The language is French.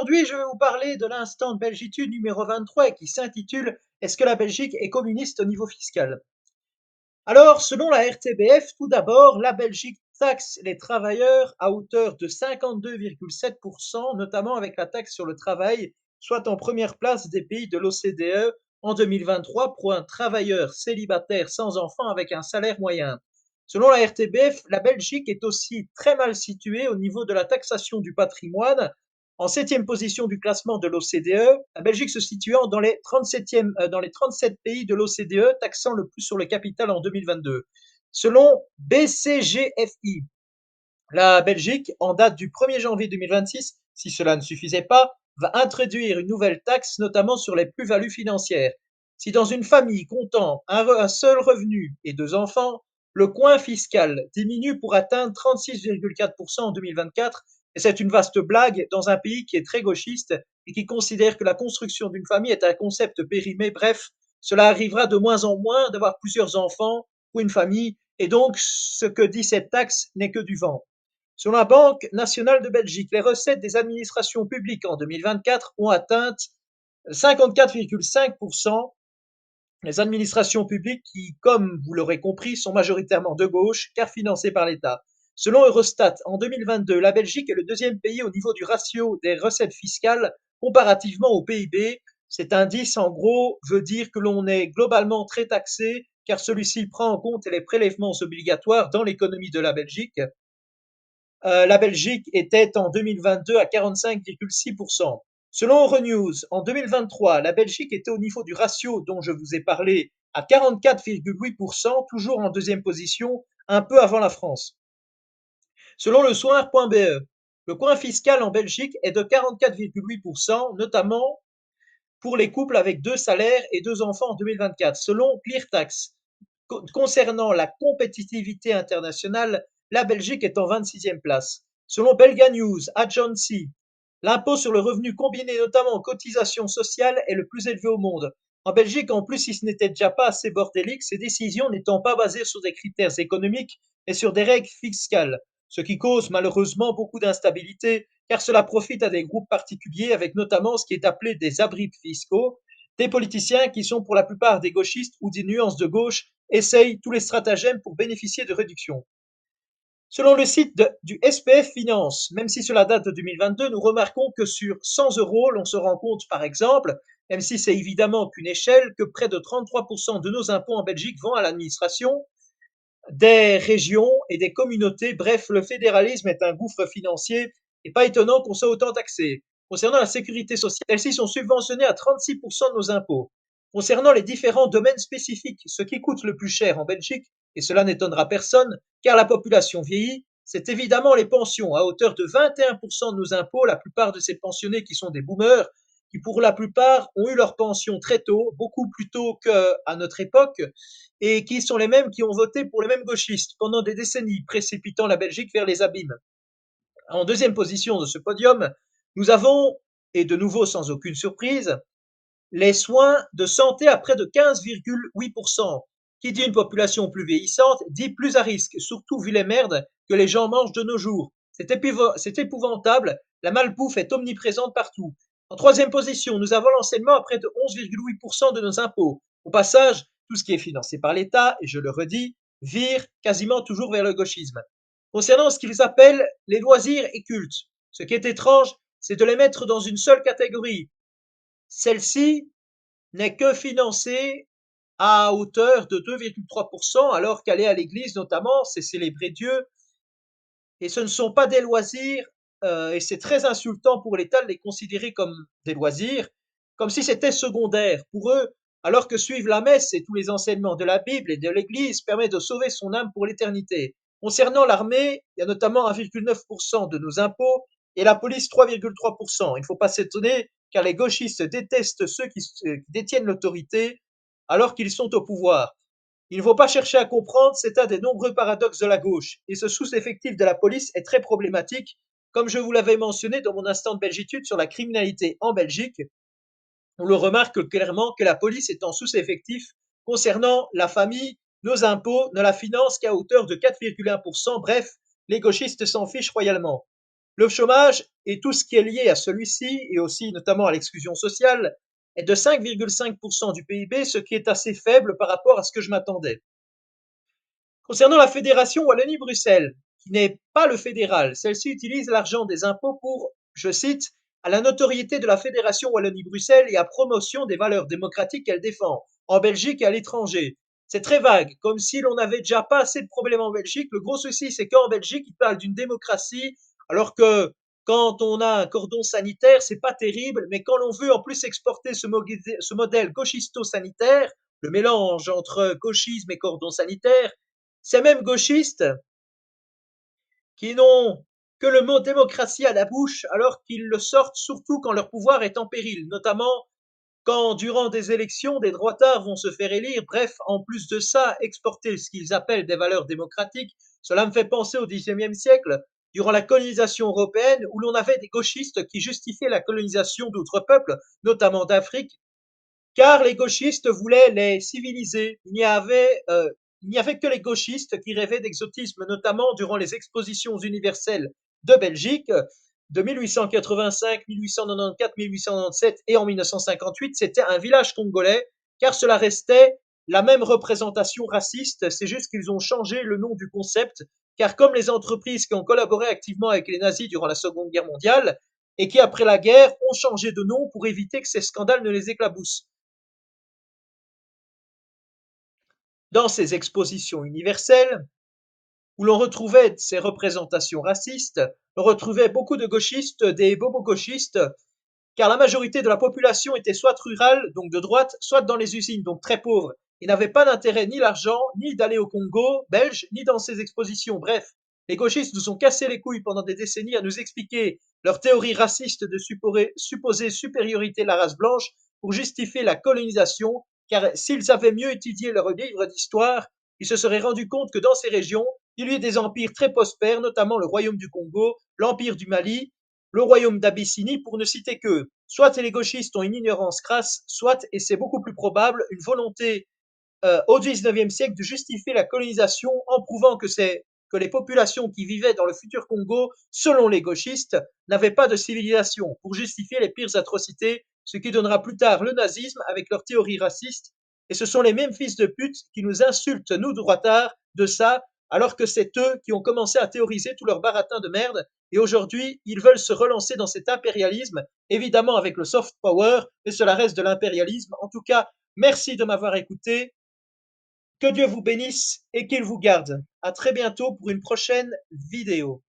Aujourd'hui, je vais vous parler de l'instant de Belgitude numéro 23 et qui s'intitule Est-ce que la Belgique est communiste au niveau fiscal? Alors, selon la RTBF, tout d'abord, la Belgique taxe les travailleurs à hauteur de 52,7%, notamment avec la taxe sur le travail, soit en première place des pays de l'OCDE en 2023 pour un travailleur célibataire sans enfant avec un salaire moyen. Selon la RTBF, la Belgique est aussi très mal située au niveau de la taxation du patrimoine. En septième position du classement de l'OCDE, la Belgique se situant dans les 37 pays de l'OCDE, taxant le plus sur le capital en 2022. Selon BCGFI, la Belgique, en date du 1er janvier 2026, si cela ne suffisait pas, va introduire une nouvelle taxe, notamment sur les plus-values financières. Si dans une famille comptant un seul revenu et deux enfants, le coin fiscal diminue pour atteindre 36,4% en 2024, et c'est une vaste blague dans un pays qui est très gauchiste et qui considère que la construction d'une famille est un concept périmé. Bref, cela arrivera de moins en moins d'avoir plusieurs enfants pour une famille, et donc ce que dit cette taxe n'est que du vent. Selon la Banque nationale de Belgique, les recettes des administrations publiques en 2024 ont atteint 54,5%. Les administrations publiques qui, comme vous l'aurez compris, sont majoritairement de gauche car financées par l'État. Selon Eurostat, en 2022, la Belgique est le deuxième pays au niveau du ratio des recettes fiscales comparativement au PIB. Cet indice, en gros, veut dire que l'on est globalement très taxé car celui-ci prend en compte les prélèvements obligatoires dans l'économie de la Belgique. La Belgique était en 2022 à 45,6%. Selon Euronews, en 2023, la Belgique était au niveau du ratio dont je vous ai parlé à 44,8%, toujours en deuxième position, un peu avant la France. Selon le soir.be, le coin fiscal en Belgique est de 44,8%, notamment pour les couples avec deux salaires et deux enfants en 2024. Selon ClearTax, concernant la compétitivité internationale, la Belgique est en 26e place. Selon Belga News Agency, l'impôt sur le revenu combiné notamment aux cotisations sociales est le plus élevé au monde. En Belgique, en plus, si ce n'était déjà pas assez bordélique, ces décisions n'étant pas basées sur des critères économiques et sur des règles fiscales, ce qui cause malheureusement beaucoup d'instabilité, car cela profite à des groupes particuliers, avec notamment ce qui est appelé des abris fiscaux, des politiciens qui sont pour la plupart des gauchistes ou des nuances de gauche essayent tous les stratagèmes pour bénéficier de réductions. Selon le site du SPF Finance, même si cela date de 2022, nous remarquons que sur 100 euros, l'on se rend compte, par exemple, même si c'est évidemment qu'une échelle, que près de 33% de nos impôts en Belgique vont à l'administration des régions et des communautés. Bref, le fédéralisme est un gouffre financier et pas étonnant qu'on soit autant taxé. Concernant la sécurité sociale, celles-ci sont subventionnées à 36% de nos impôts. Concernant les différents domaines spécifiques, ce qui coûte le plus cher en Belgique, et cela n'étonnera personne, car la population vieillit, c'est évidemment les pensions, à hauteur de 21% de nos impôts, la plupart de ces pensionnés qui sont des boomers, qui pour la plupart ont eu leur pension très tôt, beaucoup plus tôt qu'à notre époque, et qui sont les mêmes qui ont voté pour les mêmes gauchistes pendant des décennies, précipitant la Belgique vers les abîmes. En deuxième position de ce podium, nous avons, et de nouveau sans aucune surprise, les soins de santé à près de 15,8%. Qui dit une population plus vieillissante dit plus à risque, surtout vu les merdes que les gens mangent de nos jours. C'est épouvantable, la malbouffe est omniprésente partout. En troisième position, nous avons l'enseignement à près de 11,8% de nos impôts. Au passage, tout ce qui est financé par l'État, et je le redis, vire quasiment toujours vers le gauchisme. Concernant ce qu'ils appellent les loisirs et cultes, ce qui est étrange, c'est de les mettre dans une seule catégorie. Celle-ci n'est que financée à hauteur de 2,3%, alors qu'aller à l'église, notamment, c'est célébrer Dieu. Et ce ne sont pas des loisirs, et c'est très insultant pour l'État de les considérer comme des loisirs, comme si c'était secondaire pour eux, alors que suivre la messe et tous les enseignements de la Bible et de l'Église permet de sauver son âme pour l'éternité. Concernant l'armée, il y a notamment 1,9% de nos impôts et la police 3,3%. Il ne faut pas s'étonner car les gauchistes détestent ceux qui détiennent l'autorité alors qu'ils sont au pouvoir. Il ne faut pas chercher à comprendre, c'est un des nombreux paradoxes de la gauche, et ce sous-effectif de la police est très problématique, comme je vous l'avais mentionné dans mon instant de belgitude sur la criminalité en Belgique. On le remarque clairement que la police est en sous-effectif concernant la famille, nos impôts ne la financent qu'à hauteur de 4,1%. Bref, les gauchistes s'en fichent royalement. Le chômage et tout ce qui est lié à celui-ci, et aussi notamment à l'exclusion sociale, est de 5,5% du PIB, ce qui est assez faible par rapport à ce que je m'attendais. Concernant la fédération Wallonie-Bruxelles, qui n'est pas le fédéral, celle-ci utilise l'argent des impôts pour, je cite, à la notoriété de la fédération Wallonie-Bruxelles et à promotion des valeurs démocratiques qu'elle défend, en Belgique et à l'étranger. C'est très vague, comme si l'on n'avait déjà pas assez de problèmes en Belgique. Le gros souci, c'est qu'en Belgique, ils parlent d'une démocratie, alors que quand on a un cordon sanitaire, c'est pas terrible, mais quand l'on veut en plus exporter ce modèle gauchisto-sanitaire, le mélange entre gauchisme et cordon sanitaire, ces mêmes gauchistes qui n'ont que le mot démocratie à la bouche alors qu'ils le sortent surtout quand leur pouvoir est en péril, notamment quand, durant des élections, des droitards vont se faire élire. Bref, en plus de ça, exporter ce qu'ils appellent des valeurs démocratiques, cela me fait penser au XIXe siècle, durant la colonisation européenne, où l'on avait des gauchistes qui justifiaient la colonisation d'autres peuples, notamment d'Afrique, car les gauchistes voulaient les civiliser. Il n'y avait que les gauchistes qui rêvaient d'exotisme, notamment durant les expositions universelles de Belgique de 1885, 1894, 1897 et en 1958. C'était un village congolais, car cela restait la même représentation raciste, c'est juste qu'ils ont changé le nom du concept, car comme les entreprises qui ont collaboré activement avec les nazis durant la Seconde Guerre mondiale, et qui, après la guerre, ont changé de nom pour éviter que ces scandales ne les éclaboussent. Dans ces expositions universelles, où l'on retrouvait ces représentations racistes, on retrouvait beaucoup de gauchistes, des bobos-gauchistes, car la majorité de la population était soit rurale, donc de droite, soit dans les usines, donc très pauvres. Ils n'avaient pas d'intérêt ni l'argent, ni d'aller au Congo belge, ni dans ces expositions. Bref, les gauchistes nous ont cassé les couilles pendant des décennies à nous expliquer leur théorie raciste de supposée supériorité de la race blanche pour justifier la colonisation, car s'ils avaient mieux étudié leur livre d'histoire, ils se seraient rendus compte que dans ces régions, il y a eu des empires très prospères, notamment le royaume du Congo, l'empire du Mali, le royaume d'Abyssinie, pour ne citer que. Soit les gauchistes ont une ignorance crasse, soit, et c'est beaucoup plus probable, une volonté au XIXe siècle de justifier la colonisation en prouvant que les populations qui vivaient dans le futur Congo, selon les gauchistes, n'avaient pas de civilisation pour justifier les pires atrocités, ce qui donnera plus tard le nazisme avec leurs théories racistes. Et ce sont les mêmes fils de pute qui nous insultent, nous droitards, de ça, alors que c'est eux qui ont commencé à théoriser tout leur baratin de merde. Et aujourd'hui, ils veulent se relancer dans cet impérialisme, évidemment avec le soft power, mais cela reste de l'impérialisme. En tout cas, merci de m'avoir écouté. Que Dieu vous bénisse et qu'il vous garde. À très bientôt pour une prochaine vidéo.